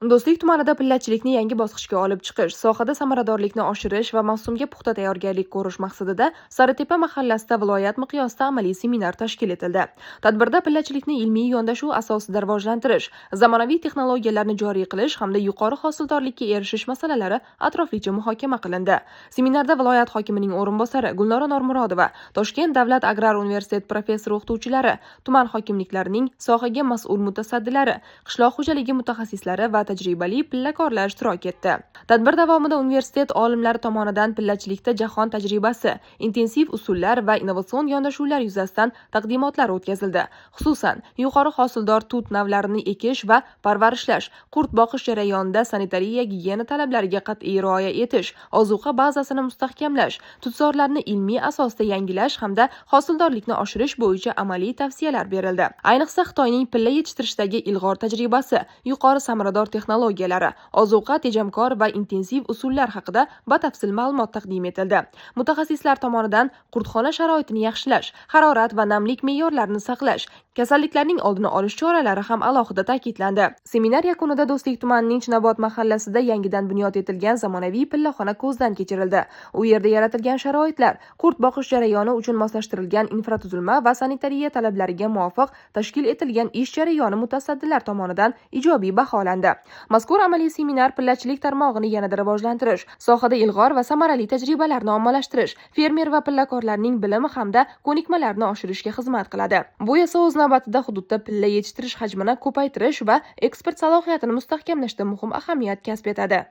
Do'stlik tumanida pillachilikni yangi bosqichga olib chiqish, sohada samaradorlikni oshirish va mavsumga puxta tayyorgarlik ko'rish maqsadida Saritepa mahallasida viloyat miqyosida amaliy seminar tashkil etildi. Tadbirda pillachilikni ilmiy yondashuv asosida rivojlantirish, zamonaviy texnologiyalarni joriy qilish hamda yuqori hosildorlikka erishish masalalari atroflicha muhokama qilindi. Seminarda viloyat hokimining o'rinbosari Gulnora Normurodova, Toshkent davlat agrar universitet professor-o'qituvchilari, tuman hokimliklarining sohaga mas'ul mutasaddilari, qishloq xo'jaligi mutaxassislari va tajribali pillakorlar ishtirok etdi. Tadbir davomida universitet olimlari tomonidan pillachilikda jahon tajribasi, intensiv usullar va innovatsion yondashuvlar yuzasidan taqdimotlar o'tkazildi. Xususan, yuqori hosildor tut navlarini ekish va parvarishlash, qurt boqish jarayonida sanitariya gigiyena talablariga qat'iy rioya etish, ozuqa bazasini mustahkamlash, tutzorlarni ilmiy asosda yangilash hamda hosildorlikni oshirish bo'yicha amaliy tavsiyalar berildi. Ayniqsa Xitoyning pilla yetishtirishdagi ilg'or tajribasi, yuqori samarador texnologiyalari, ozuqa tejamkor va intensiv usullar haqida batafsil ma'lumot taqdim etildi. Mutaxassislar tomonidan qurtxona sharoitini yaxshilash, harorat va namlik me'yorlarini saqlash, kasalliklarning oldini olish choralari ham alohida ta'kidlandi. Seminar yakunida Do'stlik tumanining Chinobod mahallasida yangidan bunyod etilgan zamonaviy pillaxona ko'zdan kechirildi. U yerda yaratilgan sharoitlar, qurt boqish jarayoni uchun moslashtirilgan infratuzilma va sanitariya talablariga muvofiq tashkil etilgan ish jarayoni mutasaddilar tomonidan ijobiy baholandi. Mazkur amaliy seminar pillachilik tarmog'ini yanada rivojlantirish, sohada ilg'or va samarali tajribalarni ommalashtirish, fermer va pillakorlarning bilimi hamda ko'nikmalarini oshirishga xizmat qiladi. Bu esa o'z navbatida hududda pilla yetishtirish hajmini ko'paytirish va eksport salohiyatini mustahkamlashda muhim ahamiyat kasb etadi.